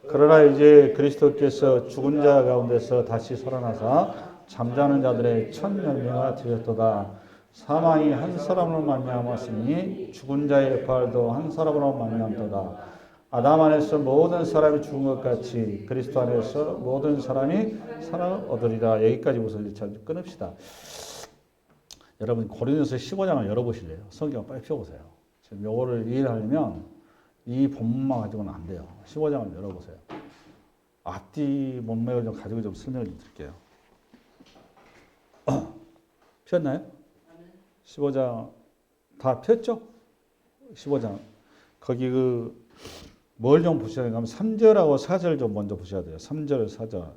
그러나 이제 그리스도께서 죽은 자 가운데서 다시 살아나사 잠자는 자들의 첫 열매가 되었도다. 사망이 한 사람으로 말미암았으니 죽은 자의 부활도 한 사람으로 말미암도다. 아담 안에서 모든 사람이 죽은 것 같이 그리스도 안에서 모든 사람이 살아 얻으리라. 여기까지 우선 끊읍시다. 여러분 고린도서 15장을 열어보실래요? 성경을 빨리 펴보세요. 지금 요거를 이해하려면 이 본문만 가지고는 안 돼요. 15장을 열어보세요. 앞뒤 문맥을 좀 가지고 좀 설명을 좀 드릴게요. 폈나요? 15장 다 폈죠? 15장 거기 뭘 좀 보셔야 되냐면 3절하고 4절 좀 먼저 보셔야 돼요. 3절 4절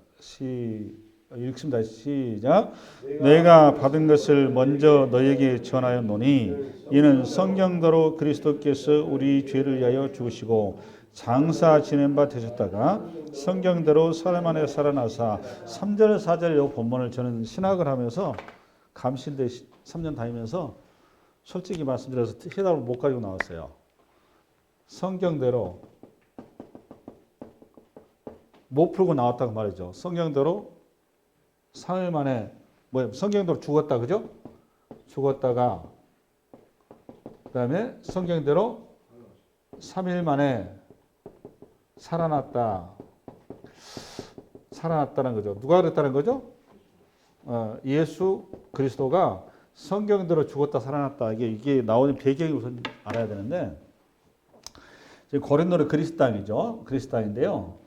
읽습니다. 시작. 내가 받은 것을 먼저 너에게 전하였노니 이는 성경대로 그리스도께서 우리 죄를 위하여 죽으시고 장사 지낸 바 되셨다가 성경대로 사람 안에 살아나사 3절 4절 이 본문을 저는 신학을 하면서 감신대 3년 다니면서 솔직히 말씀드려서 해답을 못 가지고 나왔어요. 성경대로 못 풀고 나왔다고 말이죠. 성경대로 3일 만에 성경대로 죽었다, 그죠? 죽었다가 그다음에 성경대로 3일 만에 살아났다는 거죠. 누가 그랬다는 거죠? 예수 그리스도가 성경대로 죽었다 살아났다. 이게 나오는 배경이 우선 알아야 되는데 지금 고린도는 그리스도인이죠. 그리스도인인데요.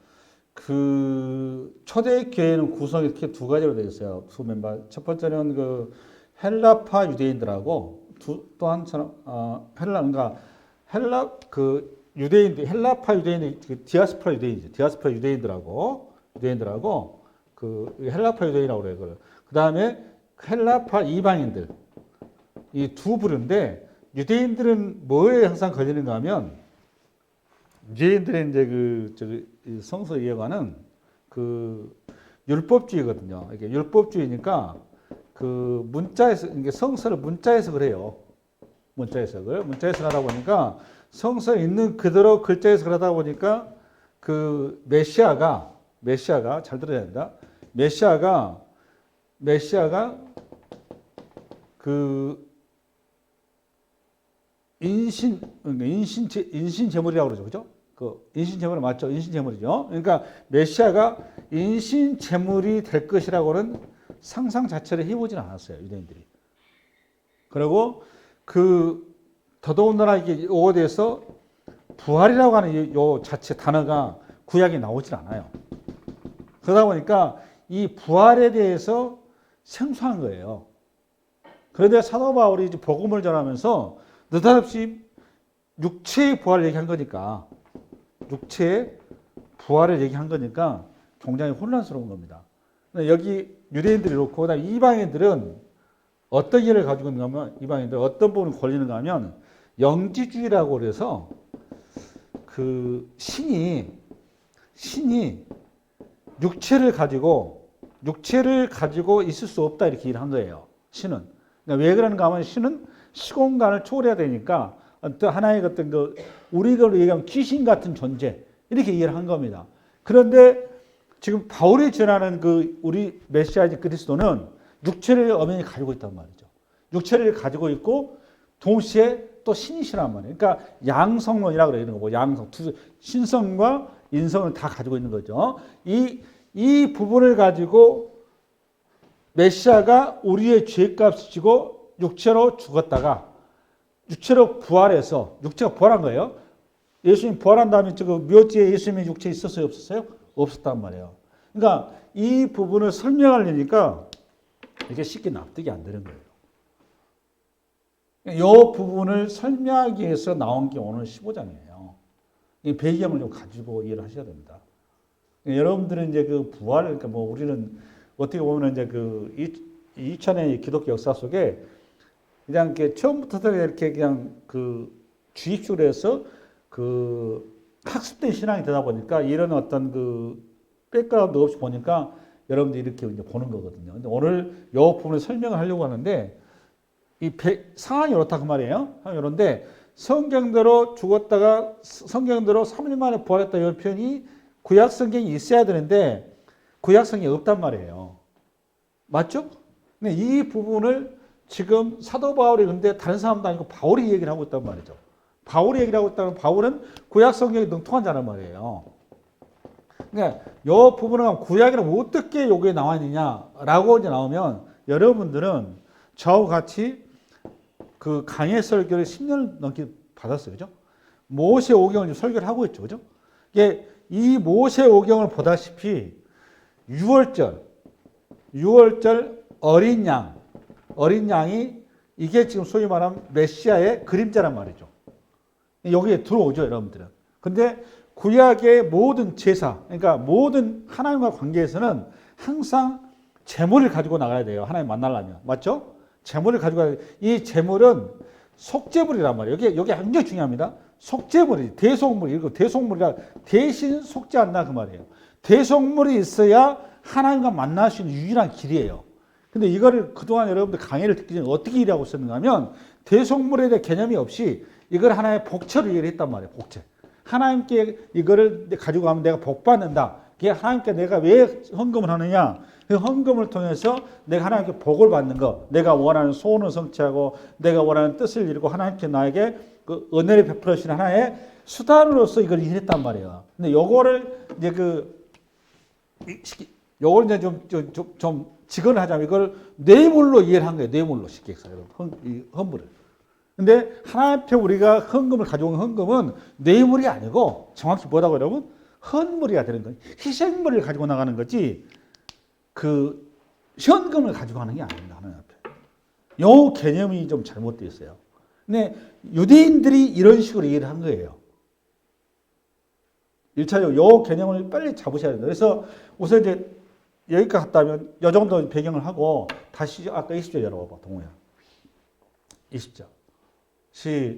초대 교회는 구성이 이렇게 두 가지로 되어 있어요. 두 멤버. 첫 번째는 헬라파 유대인들하고 또한 유대인들 헬라파 유대인들 디아스포라 유대인이죠. 디아스포라 유대인들하고 헬라파 유대인이라고 그래요. 그다음에 헬라파 이방인들 이 두 부류인데 유대인들은 뭐에 항상 걸리는가 하면 유대인들의 이제 성서 이해관은 율법주의거든요. 이게 율법주의니까 문자에서 이게 성서를 문자에서 그래요. 문자에서 하다 보니까 성서에 있는 그대로 글자에서 그러다 보니까 메시아가 잘 들어야 된다. 메시아가 인신 제물이라고 그러죠. 그죠? 인신 제물 맞죠? 인신 제물이죠. 그러니까 메시아가 인신 제물이 될 것이라고는 상상 자체를 해보진 않았어요. 유대인들이. 그리고 더더군다나 이거에 대해서 부활이라고 하는 요 자체 단어가 구약에 나오질 않아요. 그러다 보니까 이 부활에 대해서 생소한 거예요. 그런데 사도 바울이 이제 복음을 전하면서 느닷없이 육체의 부활을 얘기한 거니까 육체의 부활을 얘기한 거니까 굉장히 혼란스러운 겁니다. 여기 유대인들이 그렇고 그다음에 이방인들은 어떤 이해를 가지고 있는가 하면 이방인들 어떤 부분이 걸리는가 하면 영지주의라고 그래서 신이 육체를 가지고 있을 수 없다 이렇게 얘기를 한 거예요. 신은. 왜 그러는가 하면 신은 시공간을 초월해야 되니까 어떤 하나의 우리가 얘기하면 귀신 같은 존재 이렇게 이해를 한 겁니다. 그런데 지금 바울이 전하는 우리 메시아지 그리스도는 육체를 엄연히 가지고 있단 말이죠. 육체를 가지고 있고 동시에 또 신이시란 말이에요. 그러니까 양성론이라고 그래요. 이런 거 양성, 신성과 인성을 다 가지고 있는 거죠. 이 부분을 가지고 메시아가 우리의 죄값을 지고 육체로 죽었다가 육체로 부활해서 육체가 부활한 거예요. 예수님 부활한 다음에 묘지에 예수님의 육체 있었어요? 없었어요? 없었단 말이에요. 그러니까 이 부분을 설명하려니까 이게 쉽게 납득이 안 되는 거예요. 이 부분을 설명하기 위해서 나온 게 오늘 15장이에요. 이 배경을 좀 가지고 이해를 하셔야 됩니다. 여러분들은 이제 부활을, 그러니까 우리는 어떻게 보면 이제 2000년의 기독교 역사 속에 그냥 이렇게 처음부터 이렇게 그냥 주입식으로 해서 학습된 신앙이 되다 보니까 이런 어떤 백그라운드 없이 보니까 여러분들이 이렇게 이제 보는 거거든요. 근데 오늘 이 부분을 설명을 하려고 하는데 상황이 이렇다 그 말이에요. 상황이 이런데 성경대로 죽었다가 성경대로 3일 만에 부활했다 이런 표현이 구약 성경이 있어야 되는데 구약 성경이 없단 말이에요. 맞죠? 근데 이 부분을 지금 사도 바울이 근데 다른 사람도 아니고 바울이 얘기를 하고 있단 말이죠. 바울이 얘기를 하고 있다면 바울은 구약 성경에 능통한 자란 말이에요. 그러니까 이 부분은 구약에는 어떻게 여기에 나와 있느냐라고 이제 나오면 여러분들은 저와 같이 그 강해 설교를 10년 넘게 받았어요. 그죠? 모세 오경을 설교를 하고 있죠. 그죠? 이게 이 모세 오경을 보다시피 6월절 어린 양이 이게 지금 소위 말하면 메시아의 그림자란 말이죠. 여기에 들어오죠, 여러분들은. 근데 구약의 모든 제사, 그러니까 모든 하나님과 관계에서는 항상 제물을 가지고 나가야 돼요. 하나님 만나려면. 맞죠? 제물을 가지고 가야 돼요. 이 제물은 속제물이란 말이에요. 여기 굉장히 중요합니다. 속제물이, 대속물이, 이거 대속물이라 대신 속죄한다 그 말이에요. 대속물이 있어야 하나님과 만날 수 있는 유일한 길이에요. 근데 이거를 그동안 여러분들 강의를 듣기 전에 어떻게 일하고 있었는가 하면 대속물에 대한 개념이 없이 이걸 하나의 복처를 얘기를 했단 말이에요. 복처. 하나님께 이거를 가지고 가면 내가 복 받는다. 그게 하나님께 내가 왜 헌금을 하느냐? 그 헌금을 통해서 내가 하나님께 복을 받는 거, 내가 원하는 소원을 성취하고 내가 원하는 뜻을 이루고 하나님께 나에게 그 은혜를 베풀어 주시는 하나의 수단으로서 이걸 일했단 말이에요. 근데 요거를 이제 요걸 이제 좀 직언을 하자면 이걸 뇌물로 이해를 한 거예요. 뇌물로 쉽게 해서 여러분 헌물을. 근데 하나님 앞에 우리가 헌금을 가져온 헌금은 뇌물이 아니고 정확히 뭐라고 여러분? 헌물이가 되는 거예요. 희생물을 가지고 나가는 거지 그 현금을 가지고 가는 게 아닙니다. 하나님 앞에. 요 개념이 좀 잘못되어 있어요. 근데 유대인들이 이런 식으로 이해를 한 거예요. 1차적으로 요 개념을 빨리 잡으셔야 됩니다. 그래서 우선 이제 여기까지 갔다면 이 정도 배경을 하고 다시 아까 20절 열어봐봐. 동호야. 20절.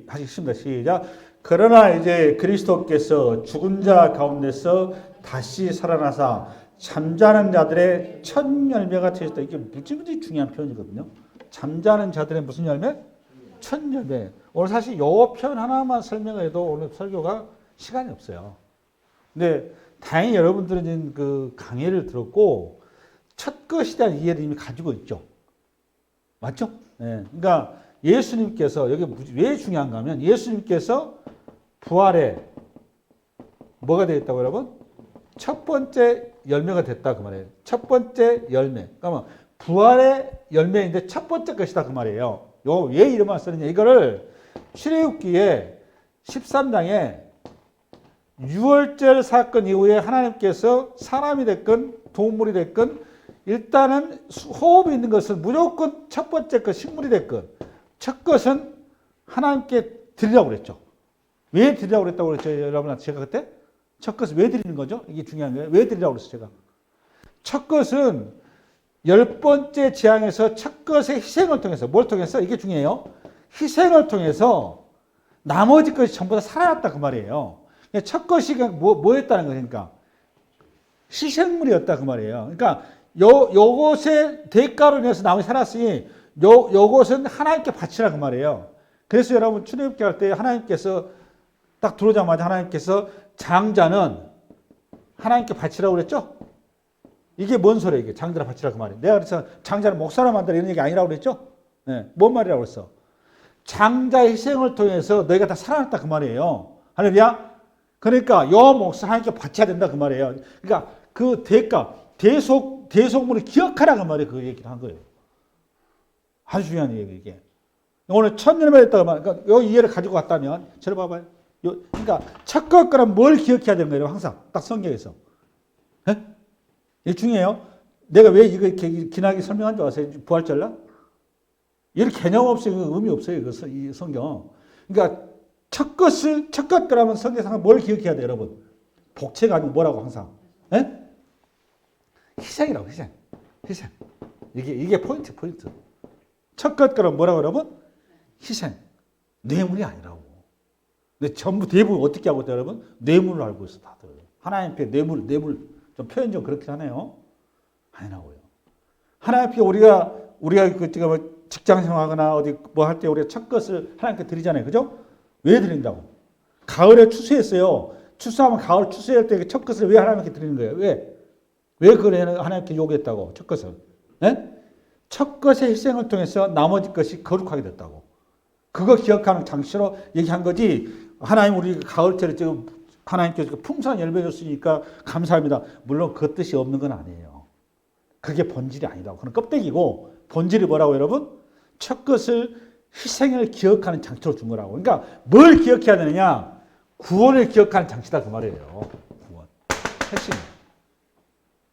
하시겠습니다. 시작. 그러나 이제 그리스도께서 죽은 자 가운데서 다시 살아나사 잠자는 자들의 첫 열매가 되셨다. 이게 무지무지 중요한 표현이거든요. 잠자는 자들의 무슨 열매? 첫 열매. 오늘 사실 이 표현 하나만 설명해도 오늘 설교가 시간이 없어요. 근데 다행히 여러분들은 그 강의를 들었고 첫 것에 대한 이해를 이미 가지고 있죠. 맞죠? 네. 그러니까 예수님께서 여기 왜 중요한가 하면 예수님께서 부활에 뭐가 되었다고 여러분? 첫 번째 열매가 됐다 그 말이에요. 첫 번째 열매. 그러면 부활의 열매인데 첫 번째 것이다 그 말이에요. 왜 이름을 쓰느냐? 이거를 출애굽기에 13장에 6월절 사건 이후에 하나님께서 사람이 됐건 동물이 됐건 일단은 호흡이 있는 것은 무조건 첫 번째 것 식물이 됐건 첫 것은 하나님께 드리라고 그랬죠. 왜 드리라고 그랬다고 그랬죠? 여러분 제가 그때? 첫 것은 왜 드리는 거죠? 이게 중요한 거예요. 왜 드리라고 그랬어요? 제가. 첫 것은 10번째 재앙에서 첫 것의 희생을 통해서 뭘 통해서? 이게 중요해요. 희생을 통해서 나머지 것이 전부 다 살아났다 그 말이에요. 첫 것이 뭐였다는 거니까 희생물이었다 그 말이에요. 그러니까 요것의 대가로 인해서 나머지 살았으니 요것은 하나님께 바치라 그 말이에요. 그래서 여러분 출애굽기 할 때 하나님께서 딱 들어오자마자 하나님께서 장자는 하나님께 바치라고 그랬죠? 이게 뭔 소리예요? 이게 장자를 바치라 그 말이에요. 내가 그래서 장자를 목사로 만들어 이런 얘기 아니라고 그랬죠? 네. 뭔 말이라고 그랬어? 장자의 희생을 통해서 너희가 다 살아났다 그 말이에요. 할렐루야? 그러니까 요 목사 하나님께 바쳐야 된다 그 말이에요. 그러니까 그 대가 대속물을 기억하라 그 말이에요. 그 얘기를 한 거예요. 아주 중요한 얘기 이게. 오늘 첫 열매 했다고 말. 그러니까 요 이해를 가지고 갔다면 저를 봐봐요. 그러니까 첫 것과는 뭘 기억해야 되는 거예요? 항상 딱 성경에서. 네? 이게 중요해요. 내가 왜 이거 이렇게 기나게 설명한 줄 아세요? 부활절날? 이런 개념 없어요. 의미 없어요. 이 성경. 그러니까 첫 것이라면 성경상 뭘 기억해야 돼요, 여러분? 복체가 아니고 뭐라고 항상? 네? 희생이라고, 희생. 이게 포인트. 첫 것이라면 뭐라고 여러분? 희생. 뇌물이 아니라고. 근데 전부 대부분 어떻게 하고 있다, 여러분? 뇌물로 알고 있어, 다들. 하나님 앞에 뇌물, 좀 표현 좀 그렇게 하네요. 아니라고요. 하나님 앞에 우리가 직장 생활하거나 어디 뭐 할 때 우리가 첫 것을 하나님께 드리잖아요. 그죠? 왜 드린다고? 가을에 추수했어요. 추수하면 가을 추수할 때 첫 것을 왜 하나님께 드리는 거예요? 왜? 왜 그걸 하나님께 요구했다고? 첫 것을. 네? 첫 것의 희생을 통해서 나머지 것이 거룩하게 됐다고. 그거 기억하는 장치로 얘기한 거지. 하나님 우리 가을철에 지금 하나님께서 풍성한 열매 줬으니까 감사합니다. 물론 그 뜻이 없는 건 아니에요. 그게 본질이 아니다. 그건 껍데기고 본질이 뭐라고 여러분? 첫 것을 희생을 기억하는 장치로 준 거라고. 그러니까 뭘 기억해야 되느냐? 구원을 기억하는 장치다 그 말이에요. 구원. 핵심.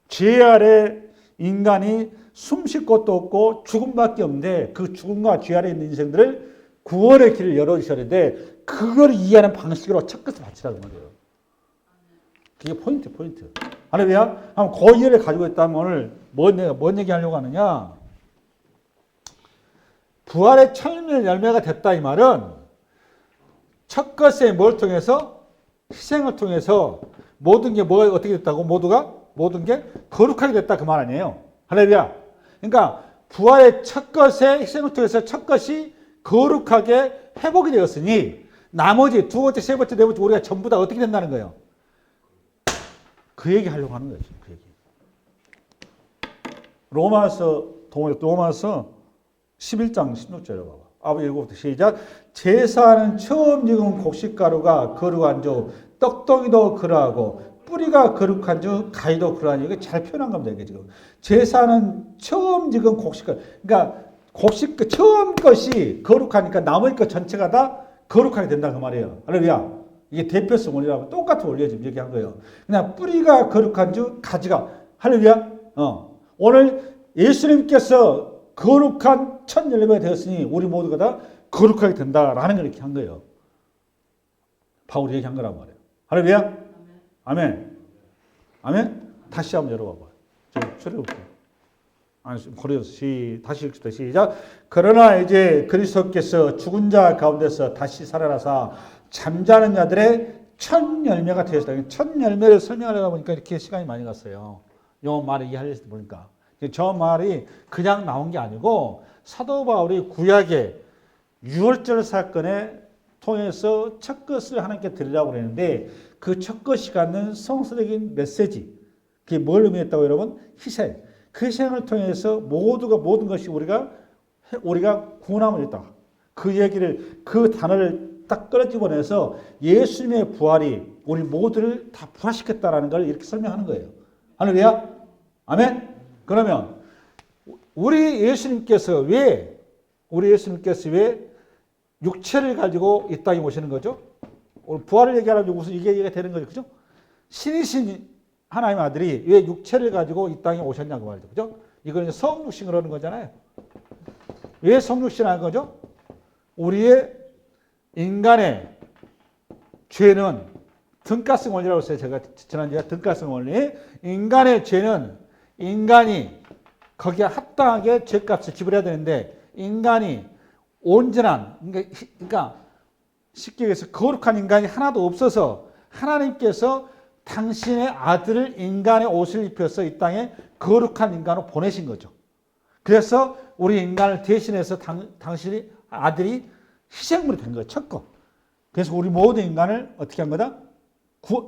죄 아래 인간이 숨 쉴 곳도 없고 죽음밖에 없는데 그 죽음과 죄 아래 있는 인생들을 구원의 길을 열어주셔야 되는데 그걸 이해하는 방식으로 첫 것을 바치라는 말이에요. 그게 포인트. 할렐루야. 한번 그 이해를 가지고 있다면 오늘 뭔 얘기하려고 하느냐? 부활의 첫 열매가 됐다 이 말은 첫 것에 뭘 통해서? 희생을 통해서 모든 게 뭐가 어떻게 됐다고? 모든 게 거룩하게 됐다 그 말 아니에요. 할렐루야. 그러니까 부활의 첫 것의 희생을 통해서 첫 것이 거룩하게 회복이 되었으니 나머지 두 번째, 세 번째, 네 번째 우리가 전부 다 어떻게 된다는 거예요? 그 얘기 하려고 하는 거예요. 그 얘기. 로마서 11장 16절에 봐봐. 아버지 읽어부터 시작. 제사는 처음 익은 곡식가루가 거룩한 주 떡덩이도 그러하고 뿌리가 거룩한 주 가위도 그러하니 이게 잘 표현한 겁니다. 이게 지금 제사는 처음 익은 곡식가루. 그러니까 처음 것이 거룩하니까 나머지 것 전체가 다 거룩하게 된다 그 말이에요. 할렐루야. 이게 대표성 원리라고 똑같은 원리에 지금 얘기한 거예요. 그냥 뿌리가 거룩한 주 가지가 할렐루야. 오늘 예수님께서 거룩한 첫 열매가 되었으니 우리 모두가 다 거룩하게 된다라는 걸 이렇게 한 거예요. 바울이 얘기한 거란 말이에요. 할렐루야. 아멘. 아멘. 다시 한번 열어봐봐. 좀 줄여볼게요. 고려서 다시 읽읍시다. 시작. 그러나 이제 그리스도께서 죽은 자 가운데서 다시 살아나사 잠자는 자들의 첫 열매가 되었다. 첫 열매를 설명하려다 보니까 이렇게 시간이 많이 갔어요. 이 말을 이해하려다 보니까. 저 말이 그냥 나온 게 아니고 사도 바울이 구약의 유월절 사건에 통해서 첫 것을 하나님께 드리려고 그랬는데 그 첫 것이 갖는 성서적인 메시지. 그게 뭘 의미했다고 여러분? 희생. 그 희생을 통해서 모든 것이 우리가 구원함을 했다. 그 얘기를 그 단어를 딱 끌어집어내서 예수님의 부활이 우리 모두를 다 부활시켰다라는 걸 이렇게 설명하는 거예요. 할렐루야. 아멘. 그러면 우리 예수님께서 왜 육체를 가지고 이 땅에 오시는 거죠? 오늘 부활을 얘기하려면 무슨 이게 얘기가 되는 거죠, 그죠? 신이신 하나님의 아들이 왜 육체를 가지고 이 땅에 오셨냐고 말이죠, 그죠? 이걸 성육신 그러는 거잖아요. 왜 성육신하는 거죠? 우리의 인간의 죄는 등가성 원리라고 했어요. 제가 지난주에 등가성 원리. 인간의 죄는 인간이 거기에 합당하게 죄값을 지불해야 되는데 인간이 온전한 그러니까 쉽게 얘기해서 거룩한 인간이 하나도 없어서 하나님께서 당신의 아들을 인간의 옷을 입혀서 이 땅에 거룩한 인간으로 보내신 거죠. 그래서 우리 인간을 대신해서 당신의 아들이 희생물이 된 거예요. 첫 거. 그래서 우리 모든 인간을 어떻게 한 거다?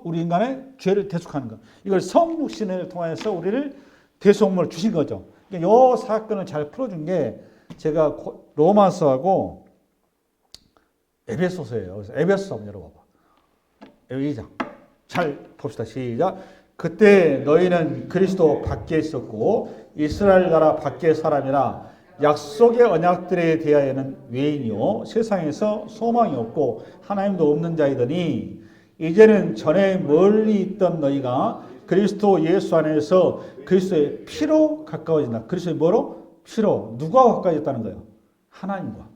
우리 인간의 죄를 대속하는 거. 이걸 성육신을 통해서 우리를 대속물을 주신 거죠. 이 사건을 잘 풀어준 게 제가 로마서하고 에베소서예요. 그래서 에베소서 한번 열어봐봐. 2장. 잘 봅시다. 시작. 그때 너희는 그리스도 밖에 있었고 이스라엘 나라 밖의 사람이라 약속의 언약들에 대하여는 외인이요 세상에서 소망이 없고 하나님도 없는 자이더니 이제는 전에 멀리 있던 너희가 그리스도 예수 안에서 그리스도의 피로 가까워진다. 그리스도의 뭐로? 피로. 누가 가까워졌다는 거예요? 하나님과.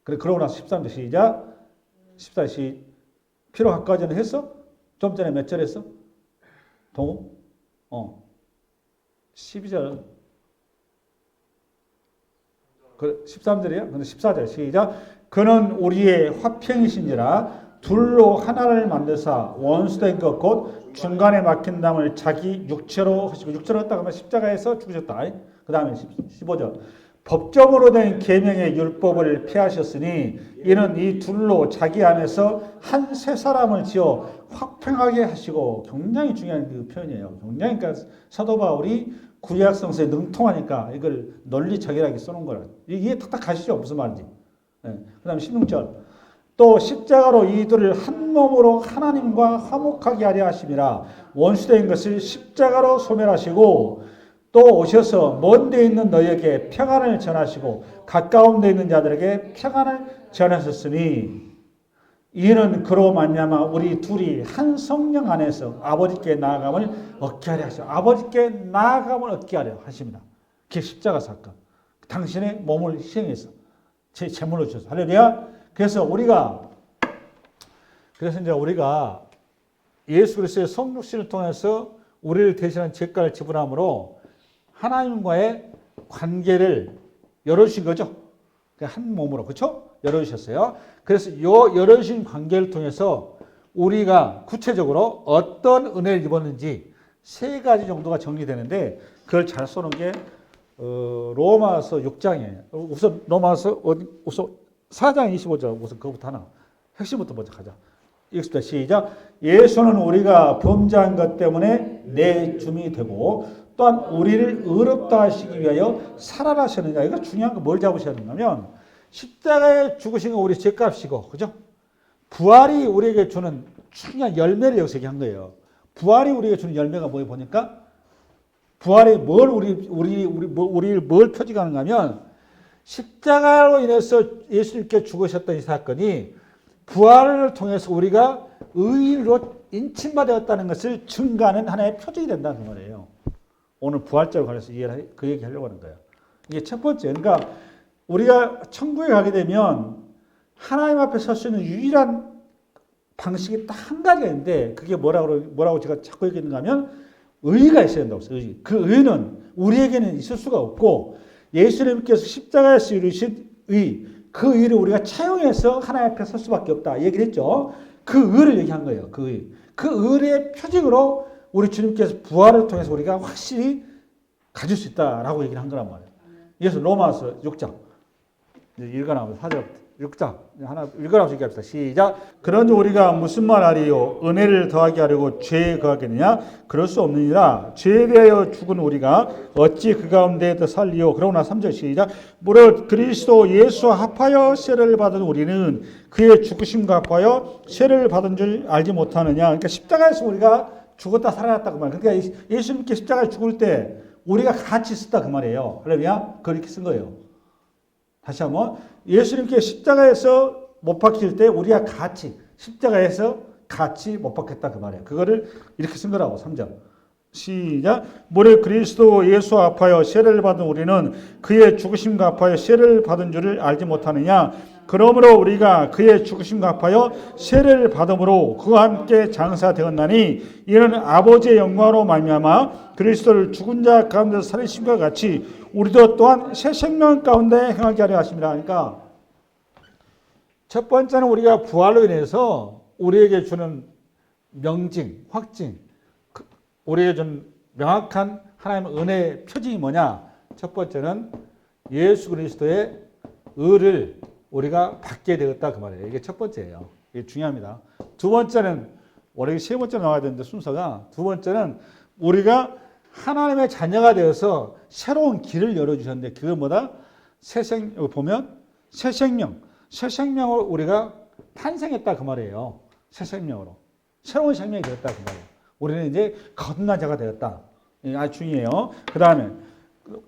그러고 나서 13절 시작. 14시 피로 가까워지는 했어? 좀 전에 몇 절 했어? 동우? 12절. 그 13절이야? 근데 14절 시작. 그는 우리의 화평이신지라 둘로 하나를 만드사 원수된 것 곧 중간에 막힌 담을 자기 육체로 하시고 육체로 했다고 하면 십자가에서 죽으셨다. 그 다음에 15절. 법적으로 된 계명의 율법을 폐하셨으니 이는 이 둘로 자기 안에서 한 세 사람을 지어 화평하게 하시고. 굉장히 중요한 그 표현이에요. 굉장히, 그러니까 사도 바울이 구약 성서에 능통하니까 이걸 논리적이하게 써놓은 거라. 이게 탁탁 가시죠? 무슨 말인지. 네. 그 다음에 16절. 또 십자가로 이들을 한 몸으로 하나님과 화목하게 하려 하심이라. 원수된 것을 십자가로 소멸하시고 또 오셔서 먼 데 있는 너희에게 평안을 전하시고 가까운 데 있는 자들에게 평안을 전하셨으니 이는 그로 말미암아 우리 둘이 한 성령 안에서 아버지께 나아감을 얻게 하려 하시오. 아버지께 나아감을 얻게 하려 하십니다. 그게 십자가 사건. 당신의 몸을 희생해서 제 제물로 주셔서. 할렐루야. 그래서 이제 우리가 예수 그리스도의 성육신을 통해서 우리를 대신한 죄가를 지불함으로 하나님과의 관계를 열어주신 거죠. 한 몸으로, 그렇죠? 열어주셨어요. 그래서 이 열어주신 관계를 통해서 우리가 구체적으로 어떤 은혜를 입었는지 세 가지 정도가 정리되는데 그걸 잘 써놓은 게 로마서 6장이에요. 우선 로마서 우선 4장 25절 우선 그거부터 하나. 핵심부터 먼저 가자. 읽습니다. 시작. 예수는 우리가 범죄한 것 때문에 내 줌이 되고 또한 우리를 의롭다 하시기 위하여 살아나셨느냐. 이거 중요한 거 뭘 잡으셔야 되냐면 십자가에 죽으신 건 우리 죄값이고, 그죠? 부활이 우리에게 주는 중요한 열매를 여기서 얘기한 거예요. 부활이 우리에게 주는 열매가 뭐예요? 보니까 부활이 우리를 뭘 표지하는가 하면 십자가로 인해서 예수님께 죽으셨던 이 사건이 부활을 통해서 우리가 의로 인침받았다는 것을 증가하는 하나의 표적이 된다는 말이에요. 오늘 부활절에 관해서 그 얘기 하려고 하는 거예요. 이게 첫 번째. 그러니까 우리가 천국에 가게 되면 하나님 앞에 설 수 있는 유일한 방식이 딱 한 가지가 있는데 그게 뭐라고 제가 자꾸 얘기했는가 하면 의가 있어야 된다고 했어요. 의. 그 의는 우리에게는 있을 수가 없고 예수님께서 십자가에서 이루신 의, 그 의를 우리가 차용해서 하나님 앞에 설 수밖에 없다. 얘기를 했죠. 그 의를 얘기한 거예요. 그 의. 그 의의 표징으로 우리 주님께서 부활을 통해서 우리가 확실히 가질 수 있다라고 얘기를 한 거란 말이에요. 그래서 로마서 6장. 읽어나오면 4절부터. 6장. 하나 읽어나오면서 얘기합시다. 시작. 그런지 우리가 무슨 말 하리요? 은혜를 더하게 하려고 죄에 거하겠느냐? 그럴 수 없느니라. 죄에 대하여 죽은 우리가 어찌 그 가운데 더 살리요? 그러나 3절 시작. 무릇 그리스도 예수와 합하여 세례를 받은 우리는 그의 죽으심과 합하여 세례를 받은 줄 알지 못하느냐? 그러니까 십자가에서 우리가 죽었다 살아났다고 말이에요. 그러니까 예수님께 십자가에 죽을 때 우리가 같이 있었다 그 말이에요. 할렐루야. 그렇게 쓴 거예요. 다시 한번 예수님께 십자가에서 못 박힐 때 우리가 같이 십자가에서 같이 못 박혔다 그 말이에요. 그거를 이렇게 쓴 거라고. 3절 시작. 무릇 그리스도 예수와 합하여 세례를 받은 우리는 그의 죽으심과 합하여 세례를 받은 줄을 알지 못하느냐. 그러므로 우리가 그의 죽으심과 합하여 세례를 받음으로 그와 함께 장사되었나니 이는 아버지의 영광으로 말미암아 그리스도를 죽은 자 가운데서 살리심과 같이 우리도 또한 새 생명 가운데 행하게 하려 하십니다. 그러니까 첫 번째는 우리가 부활로 인해서 우리에게 주는 명징, 확증, 우리에게 준 명확한 하나님의 은혜의 표징이 뭐냐? 첫 번째는 예수 그리스도의 의를 우리가 받게 되었다 그 말이에요. 이게 첫 번째예요. 이게 중요합니다. 두 번째는 원래 세 번째 나와야 되는데 순서가 두 번째는 우리가 하나님의 자녀가 되어서 새로운 길을 열어주셨는데 그건 뭐다? 여기 보면 새 생명으로 우리가 탄생했다 그 말이에요. 새 생명으로. 새로운 생명이 되었다 그 말이에요. 우리는 이제 거듭난 자가 되었다. 아주 중요해요. 그 다음에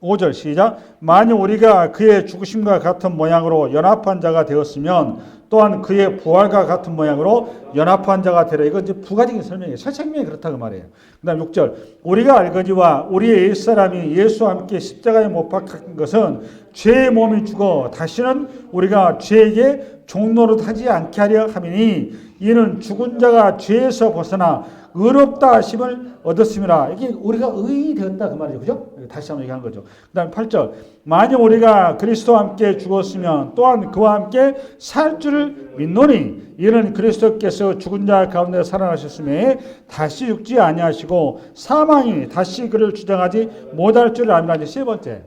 5절 시작. 만일 우리가 그의 죽으심과 같은 모양으로 연합한 자가 되었으면 또한 그의 부활과 같은 모양으로 연합한 자가 되라. 이건 이제 부가적인 설명이에요. 새 생명이 그렇다 그 말이에요. 그 다음 6절. 우리가 알거니와 우리의 옛사람이 예수와 함께 십자가에 못 박힌 것은 죄의 몸이 죽어 다시는 우리가 죄에게 종노릇하지 않게 하려 함이니 이는 죽은 자가 죄에서 벗어나 의롭다 하심을 얻었습니다. 이게 우리가 의인이 되었다 그 말이죠. 그죠? 다시 한번 얘기한 거죠. 그 다음에 8절. 만약 우리가 그리스도와 함께 죽었으면 또한 그와 함께 살 줄을 믿노니 이는 그리스도께서 죽은 자 가운데 살아나셨음에 다시 죽지 아니하시고 사망이 다시 그를 주장하지 못할 줄을 압니다. 이제 세 번째.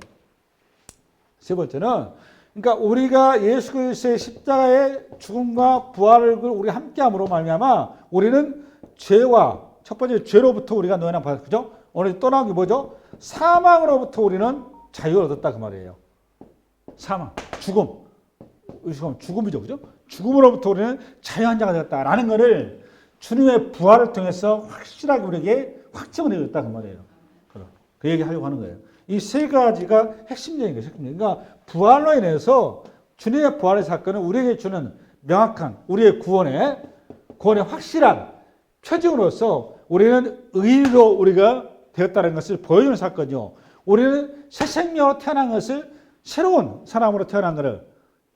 세 번째는 그러니까 우리가 예수 그리스도의 십자가의 죽음과 부활을 우리 함께함으로 말미암아 우리는 죄와 첫 번째 죄로부터 우리가 노예나 받았죠. 그죠? 오늘 떠나온 게 뭐죠? 사망으로부터 우리는 자유를 얻었다 그 말이에요. 사망, 죽음이죠, 그죠? 죽음으로부터 우리는 자유한 자가 되었다라는 것을 주님의 부활을 통해서 확실하게 우리에게 확정을 해줬다 그 말이에요. 그 얘기 하려고 하는 거예요. 이 세 가지가 핵심적인 거예요. 그러니까 부활로 인해서 주님의 부활의 사건은 우리에게 주는 명확한 우리의 구원의 확실한 표징으로서 우리는 의로 우리가 되었다는 것을 보여주는 사건이요. 우리는 새 생명으로 태어난 것을 새로운 사람으로 태어난 것을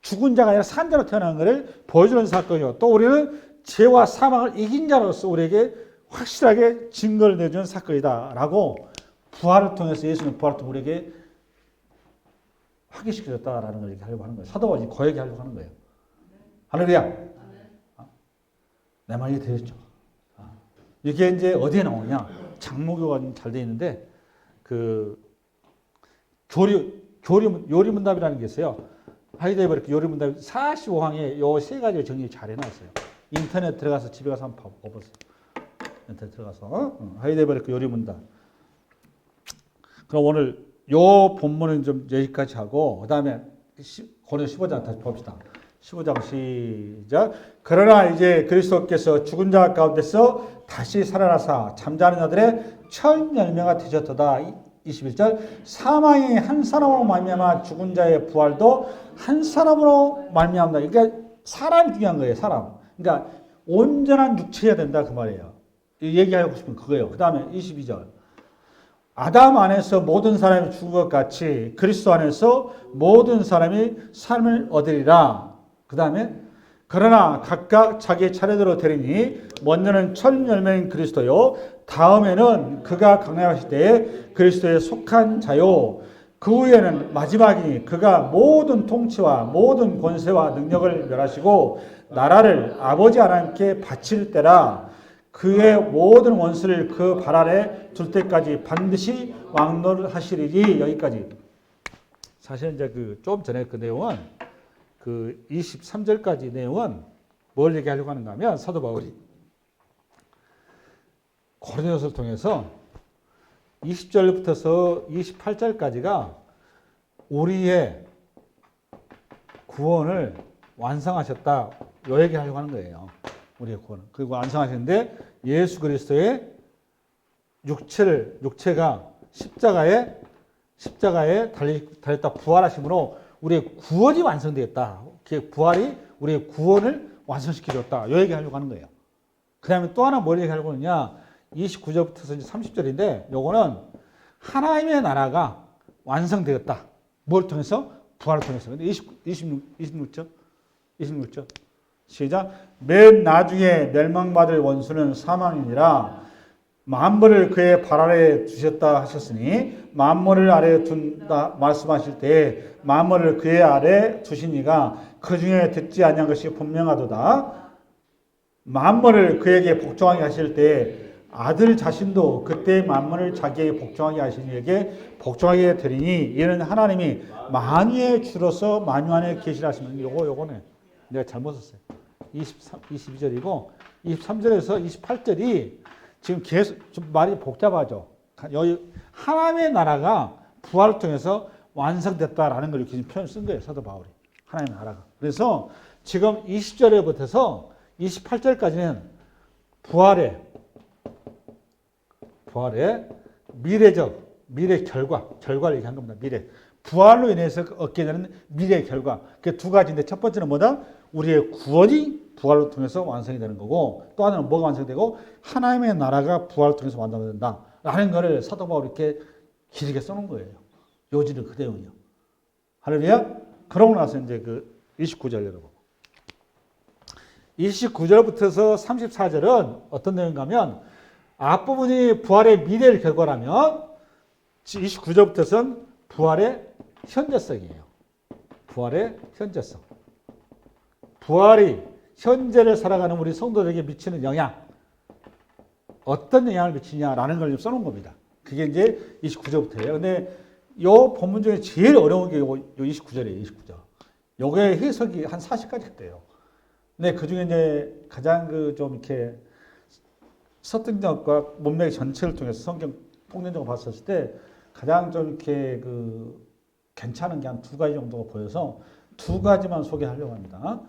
죽은 자가 아니라 산 자로 태어난 것을 보여주는 사건이요. 또 우리는 죄와 사망을 이긴 자로서 우리에게 확실하게 증거를 내주는 사건이다라고 부활을 통해서 예수는 부활을 통해 우리에게 확인시켜줬다라는 걸 얘기하려고 하는 거예요. 사도 바울이 그 얘기하려고 하는 거예요. 할렐루야. 내 말이 되겠죠. 이게 이제 어디에 나오냐? 장로교가 좀 잘 돼 있는데 그 요리문답이라는 게 있어요. 하이데베르크 요리문답 45항에 요 세 가지를 정리 잘 해놨어요. 인터넷 들어가서 집에 가서 한번 봐보세요. 인터넷 들어가서 하이데베르크 요리문답. 그럼 오늘 요 본문은 좀 여기까지 하고 그 다음에 고린도 15장 다시 봅시다. 15장 시작. 그러나 이제 그리스도께서 죽은 자 가운데서 다시 살아나사 잠자는 자들의 첫 열매가 되셨도다. 21절. 사망이 한 사람으로 말미암아 죽은 자의 부활도 한 사람으로 말미암다. 그러니까 사람이 중요한 거예요. 사람. 그러니까 온전한 육체여야 된다 그 말이에요. 얘기하고 싶은 그거예요. 그 다음에 22절. 아담 안에서 모든 사람이 죽은 것 같이 그리스도 안에서 모든 사람이 삶을 얻으리라. 그 다음에 그러나 각각 자기 차례대로 되리니 먼저는 첫 열매인 그리스도요 다음에는 그가 강림하실 때에 그리스도에 속한 자요 그 후에는 마지막이니 그가 모든 통치와 모든 권세와 능력을 멸하시고 나라를 아버지 하나님께 바칠 때라. 그의 모든 원수를 그 발 아래 둘 때까지 반드시 왕노를 하시리니. 여기까지. 사실 이제 그 좀 전에 그 내용은 그 23절까지 내용은 뭘 얘기하려고 하는가 하면 사도 바울이 고린도서를 통해서 20절부터서 28절까지가 우리의 구원을 완성하셨다. 요 얘기하려고 하는 거예요. 우리의 구원을. 그리고 완성하셨는데 예수 그리스도의 육체가 십자가에 달렸다 부활하심으로 우리의 구원이 완성되었다. 그 부활이 우리의 구원을 완성시켜줬다. 이 얘기하려고 하는 거예요. 그 다음에 또 하나 뭘 얘기하려고 하느냐. 29절부터 30절인데 요거는 하나님의 나라가 완성되었다. 뭘 통해서? 부활을 통해서. 근데 26절 시작. 맨 나중에 멸망받을 원수는 사망이니라. 만물을 그의 발 아래 두셨다 하셨으니 만물을 아래 둔다 말씀하실 때 만물을 그의 아래 두시니가 그 중에 듣지 아니한 것이 분명하도다. 만물을 그에게 복종하게 하실 때 아들 자신도 그때 만물을 자기에게 복종하게 하신 이에게 복종하게 되리니 이는 하나님이 만유의 주로서 만유 안에 계시라 하시면 요거네. 내가 잘못 썼어요. 22절이고 23절에서 28절이 지금 계속 좀 말이 복잡하죠. 여기 하나님의 나라가 부활을 통해서 완성됐다라는 걸 이렇게 표현 쓴 거예요. 사도 바울이. 하나님의 나라가. 그래서 지금 20절에부터서 28절까지는 부활의 미래 결과를 얘기한 겁니다. 미래. 부활로 인해서 얻게 되는 미래의 결과. 그 두 가지인데 첫 번째는 뭐다? 우리의 구원이 부활을 통해서 완성이 되는 거고 또 하나는 뭐가 완성되고 하나님의 나라가 부활을 통해서 완성된다. 라는 거를 사도 바울이 이렇게 길게 써놓은 거예요. 요지는 그 내용이요. 할렐루야? 그러고 나서 이제 그 29절 여러분. 29절부터서 34절은 어떤 내용인가 하면 앞부분이 부활의 미래의 결과라면 29절부터는 부활의 현재성이에요. 부활의 현재성. 부활이 현재를 살아가는 우리 성도들에게 미치는 영향. 어떤 영향을 미치냐라는 걸 써놓은 겁니다. 그게 이제 29절부터예요. 근데 요 본문 중에 제일 어려운 게 요 29절이에요. 29절. 요게 해석이 한 40가지 돼요. 근데 그 중에 이제 가장 그 좀 이렇게 설득력과 문맥 전체를 통해서 성경 통념적으로 봤었을 때 가장 좀 이렇게 그 괜찮은 게 한 두 가지 정도가 보여서 두 가지만 소개하려고 합니다.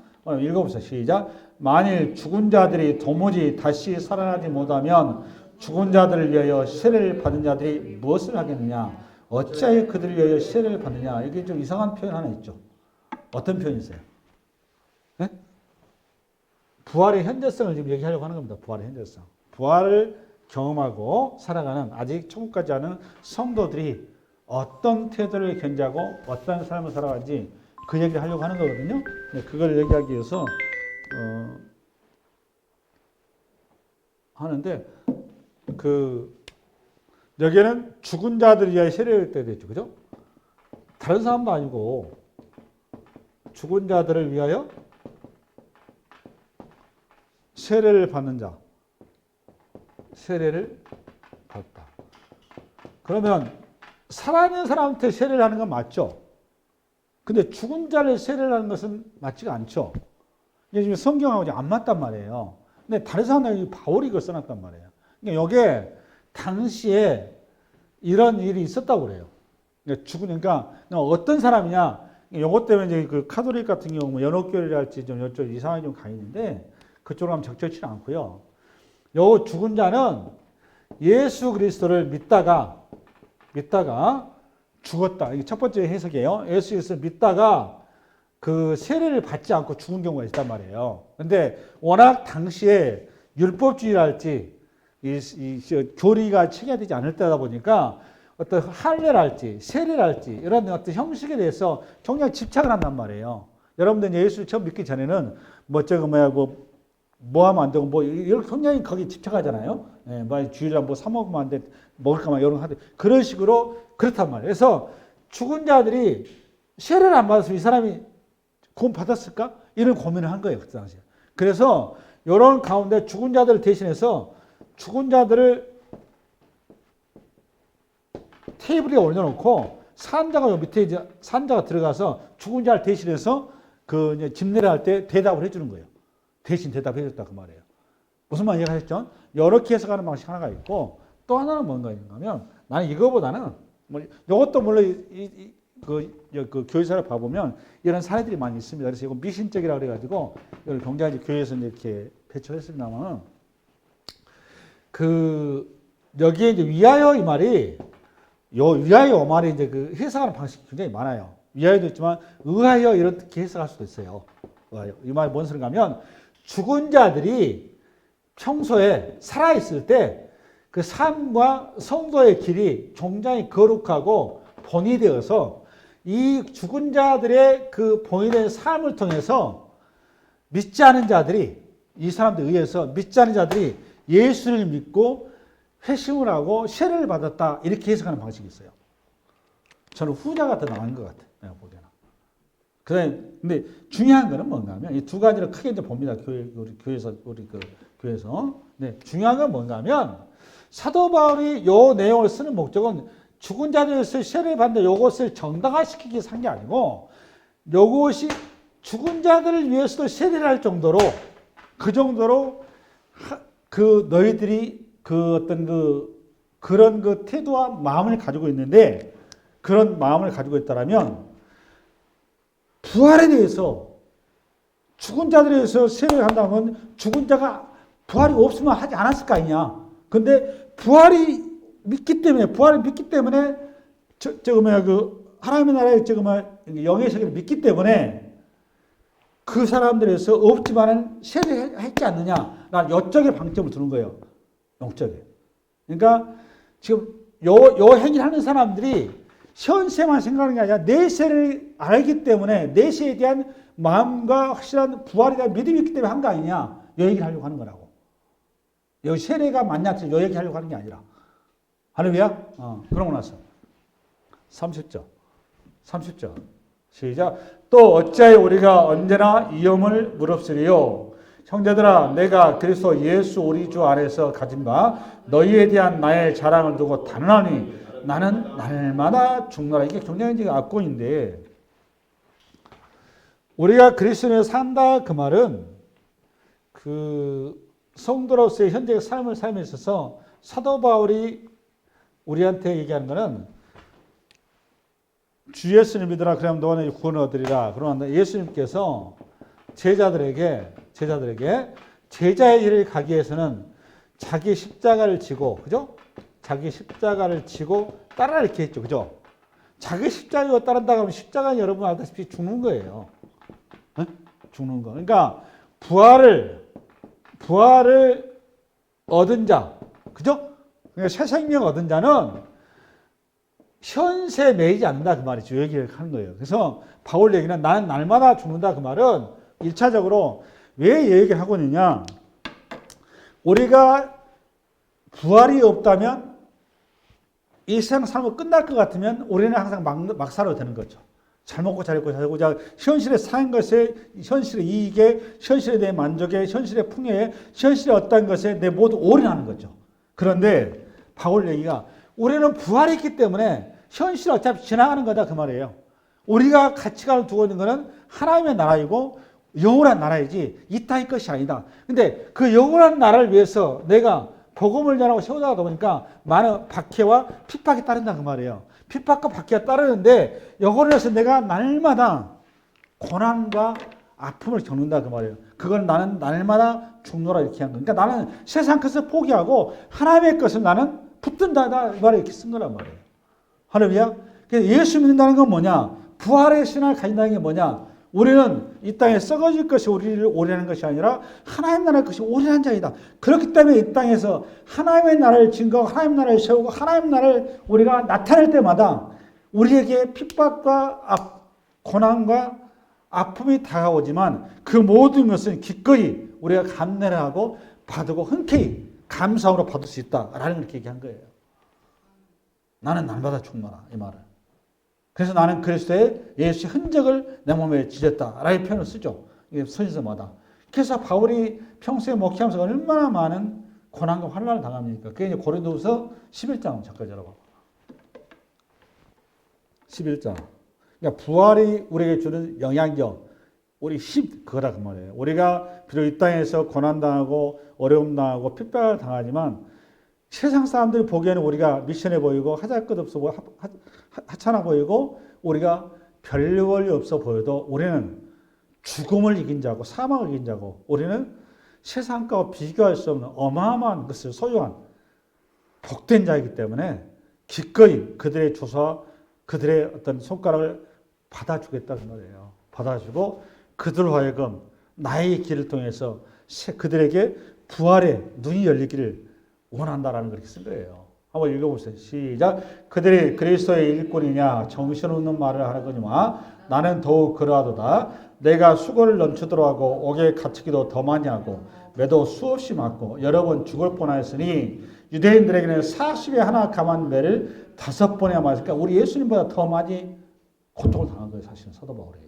읽어보세요. 시작. 만일 죽은 자들이 도무지 다시 살아나지 못하면 죽은 자들을 위하여 세례를 받은 자들이 무엇을 하겠느냐? 어찌하여 그들을 위하여 세례를 받느냐? 이게 좀 이상한 표현 하나 있죠. 어떤 표현이세요? 네? 부활의 현재성을 지금 얘기하려고 하는 겁니다. 부활의 현재성. 부활을 경험하고 살아가는 아직 천국 가지 않은 성도들이 어떤 태도를 견지하고 어떤 삶을 살아가는지 그 얘기를 하려고 하는 거거든요. 그걸 얘기하기 위해서 하는데 여기에는 죽은 자들을 위하여 세례를 때 됐죠. 그죠? 다른 사람도 아니고 죽은 자들을 위하여 세례를 받는 자. 세례를 받다. 그러면 살아있는 사람한테 세례를 하는 건 맞죠? 근데 죽은 자를 세례를 하는 것은 맞지가 않죠. 이게 지금 성경하고 안 맞단 말이에요. 근데 다른 사람들이 바울이 이걸 써놨단 말이에요. 그러니까 여기에 당시에 이런 일이 있었다고 그래요. 그러니까 어떤 사람이냐, 요것 때문에 이제 그 카톨릭 같은 경우, 연옥교회랄지 좀 이쪽 이상하게 좀 가 있는데, 그쪽으로 가면 적절치는 않고요. 요 죽은 자는 예수 그리스도를 믿다가 죽었다. 이게 첫 번째 해석이에요. 예수 그리스도를 믿다가 그 세례를 받지 않고 죽은 경우가 있단 말이에요. 근데 워낙 당시에 율법주의랄지 이 교리가 체계되지 않을 때다 보니까 어떤 할례랄지 세례랄지 이런 어떤 형식에 대해서 굉장히 집착을 한단 말이에요. 여러분들 예수를 처음 믿기 전에는 뭐 하면 안 되고 이렇게 굉장히 거기 집착하잖아요. 예, 주일날 사 먹으면 안 돼, 먹을까 말 이런 거 하는데 그런 식으로 그렇단 말이에요. 그래서 죽은 자들이 세례를 안 받았으면 이 사람이 구원 받았을까? 이런 고민을 한 거예요. 그 당시에. 그래서 이런 가운데 죽은 자들을 대신해서 죽은 자들을 테이블에 올려놓고 산자가 요 밑에 이제 산자가 들어가서 죽은 자를 대신해서 그 이제 집례를 할 때 대답을 해주는 거예요. 대신 대답해 줬다 그 말이에요. 무슨 말 이해하셨죠? 이렇게 해석하는 방식 하나가 있고 또 하나는 뭔가 하면 나는 이거보다는 이것도 물론 그 교회사를 봐보면 이런 사례들이 많이 있습니다. 그래서 이거 미신적이라고 그래가지고 이걸 굉장히 교회에서 이렇게 배출했습니다만 여기에 이제 위하여 이 말이 위하여 말이 이제 그 해석하는 방식이 굉장히 많아요. 위하여도 있지만 의하여 이렇게 해석할 수도 있어요. 의하여. 이 말이 뭔 소리가 하면 죽은 자들이 평소에 살아있을 때 그 삶과 성도의 길이 굉장히 거룩하고 본이 되어서 이 죽은 자들의 그 본이 된 삶을 통해서 믿지 않은 자들이 이 사람들에 의해서 믿지 않은 자들이 예수를 믿고 회심을 하고 세례를 받았다 이렇게 해석하는 방식이 있어요. 저는 후자가 더 나은 것 같아요. 내가 보기에는. 근데 중요한 거는 뭔가 하면 이 두 가지를 크게 이제 봅니다. 우리 교회에서. 네, 중요한 건 뭔가 하면 사도 바울이 요 내용을 쓰는 목적은 죽은 자들에서 세례를 받는데 요것을 정당화시키기 위해서 한 게 아니고 요것이 죽은 자들을 위해서도 세례를 할 정도로 그 정도로 그 너희들이 그런 그 태도와 마음을 가지고 있는데 그런 마음을 가지고 있다라면 부활에 대해서 죽은 자들에 대해서 세례를 한다면 죽은 자가 부활이 없으면 하지 않았을 거 아니냐. 근데 부활을 믿기 때문에 하나님의 나라의 영의 세계를 믿기 때문에 그 사람들에서 없지만은 세례했지 않느냐. 난 영적인 방점을 두는 거예요. 영적에. 그러니까 지금 요 행위를 하는 사람들이 현세만 생각하는 게 아니라 내세를 알기 때문에 내세에 대한 마음과 확실한 부활에 대한 믿음이 있기 때문에 한 거 아니냐. 이 얘기를 하려고 하는 거라고. 여기 세례가 맞냐, 이 얘기 하려고 하는 게 아니라. 할렐루야? 그러고 나서. 30절. 시작. 또 어찌하여 우리가 언제나 위험을 무릅쓰리요. 형제들아, 내가 그리스도 예수 우리 주 안에서 가진 바 너희에 대한 나의 자랑을 두고 단언하니 나는 날마다 죽노라. 이게 굉장히 압권인데 우리가 그리스도인으로 산다 그 말은 그 성도로서의 현재 삶을 삶에 있어서 사도 바울이 우리한테 얘기하는 것은 주 예수를 믿으라 그러면 너는 구원을 얻으리라. 그러나 예수님께서 제자들에게 제자의 길을 가기 위해서는 자기 십자가를 지고, 그죠? 자기 십자가를 지고 따라 이렇게 했죠. 그죠? 자기 십자가를 따른다고 하면 십자가는 여러분 알다시피 죽는 거예요. 네? 죽는 거. 그러니까 부활을 얻은 자, 그죠? 그러니까 새 생명 얻은 자는 현세에 매이지 않는다 그 말이죠. 얘기를 하는 거예요. 그래서 바울 얘기는 나는 날마다 죽는다 그 말은 1차적으로 왜 얘기를 하고 있느냐. 우리가 부활이 없다면 이 세상 삶은 끝날 것 같으면 우리는 항상 막 살아도 되는 거죠. 잘 먹고 잘 입고 잘 살고 현실에 사는 것에, 현실의 이익에, 현실에 대해 만족에, 현실의 풍요에, 현실의 어떤 것에 내 모두 올인하는 거죠. 그런데 바울 얘기가 우리는 부활이 있기 때문에 현실 어차피 지나가는 거다 그 말이에요. 우리가 가치관을 두고 있는 것은 하나님의 나라이고 영원한 나라이지 이 땅의 것이 아니다. 근데 그 영원한 나라를 위해서 내가 복음을 전하고 세워나가다 보니까 많은 박해와 핍박이 따른다 그 말이에요. 핍박과 박해가 따르는데 이거를 해서 내가 날마다 고난과 아픔을 겪는다 그 말이에요. 그건 나는 날마다 죽노라 이렇게 한 거예요. 그러니까 나는 세상 것을 포기하고 하나님의 것을 나는 붙든다 이 말을 이렇게 쓴 거란 말이에요. 할렐루야. 그래서 예수 믿는다는 건 뭐냐? 부활의 신앙을 가진다는 게 뭐냐? 우리는 이 땅에 썩어질 것이 우리를 오래하는 것이 아니라 하나님 나라의 것이 오래한 자이다. 그렇기 때문에 이 땅에서 하나님의 나라를 증거하고 하나님의 나라를 세우고 하나님의 나라를 우리가 나타낼 때마다 우리에게 핍박과 고난과 아픔이 다가오지만 그 모든 것은 기꺼이 우리가 감내를 하고 받고 흔쾌히 감사함으로 받을 수 있다라는 걸 얘기한 거예요. 나는 날마다 죽노라 이 말을. 그래서 나는 그리스도의 예수의 흔적을 내 몸에 지졌다라는 표현을 쓰죠. 이게 서신서마다. 그래서 바울이 평소에 목회하면서 얼마나 많은 고난과 환난을 당합니까? 그게 이제 고린도후서 11장 잠깐 열어봐. 11장. 그러니까 부활이 우리에게 주는 영향력, 우리 힘 그거다 그 말이에요. 우리가 비록 이 땅에서 고난 당하고 어려움 당하고 핍박을 당하지만 세상 사람들이 보기에는 우리가 미션해 보이고 하잘 것 없어 보이고 하찮아 보이고 우리가 별볼일 없어 보여도 우리는 죽음을 이긴 자고 사망을 이긴 자고 우리는 세상과 비교할 수 없는 어마어마한 것을 소유한 복된 자이기 때문에 기꺼이 그들의 조사와 그들의 어떤 손가락을 받아주겠다는 말이에요. 받아주고 그들 하여금 나의 길을 통해서 그들에게 부활의 눈이 열리기를 원한다라는 걸 쓴 거예요. 한번 읽어보세요. 시작. 그들이 그리스도의 일꾼이냐 정신없는 말을 하거니와 나는 더욱 그러하도다. 내가 수고를 넘치도록 하고 옥에 갇히기도 더 많이 하고 매도 수없이 맞고 여러 번 죽을 뻔하였으니 유대인들에게는 40에 하나 감한 매를 5번이나 맞으니까 우리 예수님보다 더 많이 고통을 당한 거예요. 사실은 사도 바울이.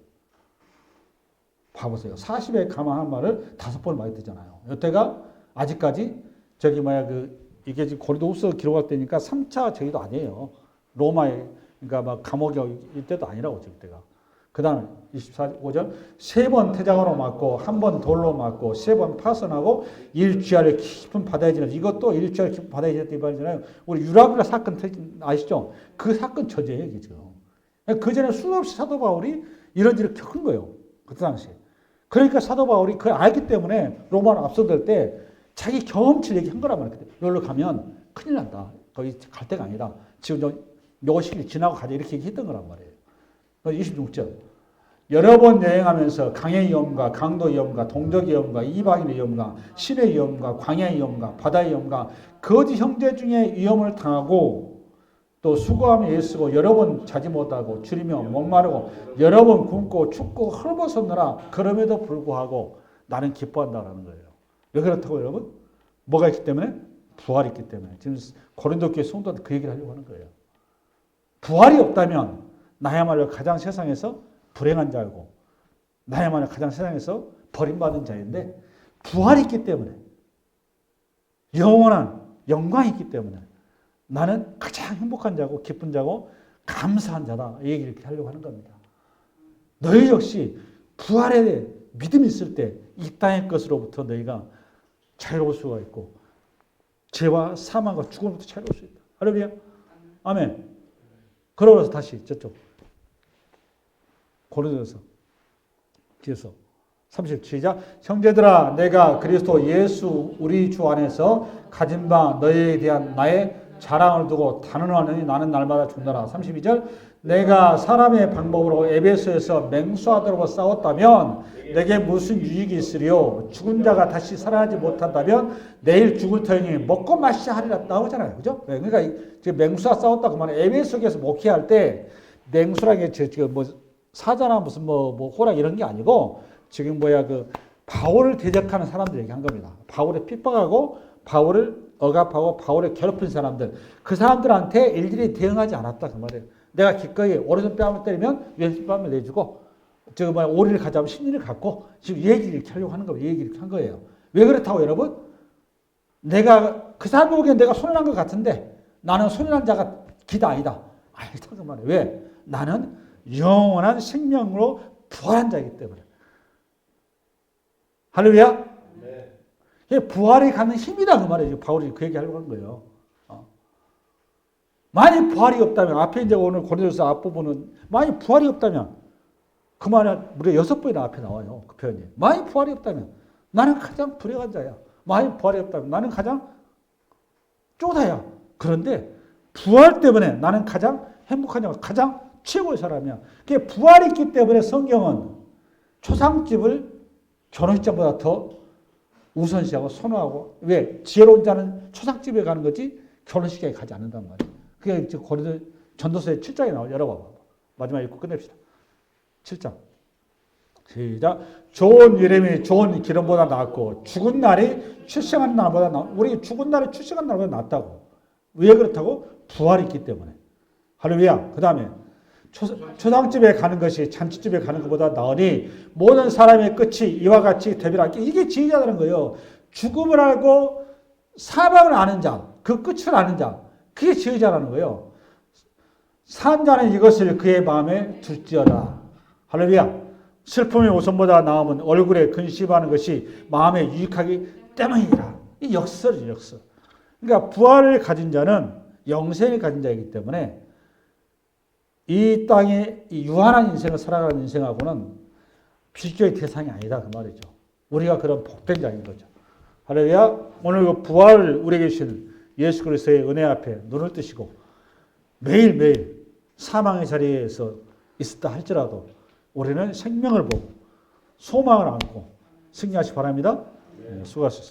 봐보세요. 40에 감한 말을 5번 많이 뜨잖아요. 이때가 아직까지 이게 지금 고린도후서 기록할 때니까 3차 저기도 아니에요. 로마에, 그러니까 막 감옥에 이때도 아니라고, 그때가. 그 다음에 24절, 3번 태장으로 맞고, 1번 돌로 맞고, 3번 파선하고, 일주야를 깊은 바다에 지나서, 이것도 일주야를 깊은 바다에 지났다 이 말이잖아요. 우리 유라굴라 사건 아시죠? 그 사건 저지예요, 이게 지금. 그 전에 수없이 사도 바울이 이런 일을 겪은 거예요. 그때 당시에. 그러니까 사도 바울이 그걸 알기 때문에 로마로 앞서들 때 자기 경험치를 얘기한 거란 말이에요. 여기로 가면 큰일 난다. 거기 갈 데가 아니다. 지금 묘식이 지나고 가자. 이렇게 얘기했던 거란 말이에요. 26절. 여러 번 여행하면서 강의 위험과 강도 위험과 동족 위험과 이방인의 위험과 신의 위험과 광야의 위험과 바다의 위험과 거짓 형제 중에 위험을 당하고 또 수고하며 애쓰고 여러 번 자지 못하고 줄이며 목마르고 여러 번 굶고 춥고 헐벗었느라 그럼에도 불구하고 나는 기뻐한다라는 거예요. 왜 그렇다고 여러분? 뭐가 있기 때문에? 부활이 있기 때문에. 지금 고린도 교회 성도한테 그 얘기를 하려고 하는 거예요. 부활이 없다면 나야말로 가장 세상에서 불행한 자고 나야말로 가장 세상에서 버림받은 자인데 부활이 있기 때문에 영원한 영광이 있기 때문에 나는 가장 행복한 자고 기쁜 자고 감사한 자다. 이 얘기를 이렇게 하려고 하는 겁니다. 너희 역시 부활에 대해 믿음이 있을 때 이 땅의 것으로부터 너희가 자유로울 수가 있고 죄와 사망과 죽음부터 자유로울 수 있다. 할렐루야. 아멘. 그러고서 다시 저쪽 고린도서 뒤에서 37절 형제들아 내가 그리스도 예수 우리 주 안에서 가진 바 너희에 대한 나의 자랑을 두고 단언하느니 나는 날마다 죽노라. 32절 내가 사람의 방법으로 에베소에서 맹수하도록 싸웠다면 내게 무슨 유익이 있으리요? 죽은 자가 다시 살아나지 못한다면 내일 죽을 터이니 먹고 마시자 하리라 나오잖아요. 그죠? 그러니까 지금 맹수와 싸웠다고 말해. 에베소에서 목회할 때 맹수라는 게 지금 뭐 사자나 무슨 뭐 호랑 이런 게 아니고 지금 그 바울을 대적하는 사람들 얘기한 겁니다. 바울을 핍박하고 바울을 억압하고 바울을 괴롭힌 사람들. 그 사람들한테 일일이 대응하지 않았다 그 말이에요. 내가 기꺼이 오른손 뺨을 때리면 왼손 뺨을 내주고 지금 오리를 가져오면 심리를 갖고 지금 얘기를 이렇게 하려고 하는 거예요. 얘기를 이렇게 한 거예요. 왜 그렇다고 여러분? 내가 그 사람 보기엔 내가 손해난 것 같은데 나는 손해난 자가 기다 아니다. 아니다 그 말이에요. 왜? 나는 영원한 생명으로 부활한 자이기 때문에. 할렐루야? 네. 부활이 갖는 힘이다 그 말이에요. 바울이 그 얘기 하려고 하는 거예요. 만약 부활이 없다면 앞에 이제 오늘 고린도서 앞부분은 만약 부활이 없다면 그 말은 무려 6번이나 앞에 나와요. 그 표현이. 만약 부활이 없다면 나는 가장 불행한 자야. 만약 부활이 없다면 나는 가장 쪼다야. 그런데 부활 때문에 나는 가장 행복한 자고 가장 최고의 사람이야. 그게 부활이 있기 때문에 성경은 초상집을 결혼식장보다 더 우선시하고 선호하고 왜? 지혜로운 자는 초상집에 가는 거지 결혼식장에 가지 않는단 말이에요. 그게 고린도 전도서의 7장에 나와요. 열어봐봐. 마지막 읽고 끝냅시다. 7장. 시작. 좋은 이름이 좋은 기름보다 낫고 죽은 날이 출생한 날보다 우리 죽은 날이 출생한 날보다 낫다고. 왜 그렇다고? 부활이 있기 때문에. 할렐루야. 그 다음에 초상집에 가는 것이 잔치집에 가는 것보다 나으니 모든 사람의 끝이 이와 같이 되리라. 이게 지혜자라는 거예요. 죽음을 알고 사망을 아는 자, 그 끝을 아는 자, 그게 지혜자라는 거예요. 산 자는 이것을 그의 마음에 둘지어다. 할렐루야. 슬픔의 오선보다 나음은 얼굴에 근심하는 것이 마음에 유익하기 때문이라. 이 역설이죠, 역설. 그러니까 부활을 가진 자는 영생을 가진 자이기 때문에 이 땅에 유한한 인생을 살아가는 인생하고는 비교의 대상이 아니다 그 말이죠. 우리가 그런 복된 자인 거죠. 할렐루야. 오늘 그 부활을 우리에게 주신 예수 그리스도의 은혜 앞에 눈을 뜨시고 매일매일 사망의 자리에서 있었다 할지라도 우리는 생명을 보고 소망을 안고 승리하시기 바랍니다. 수고하셨습니다.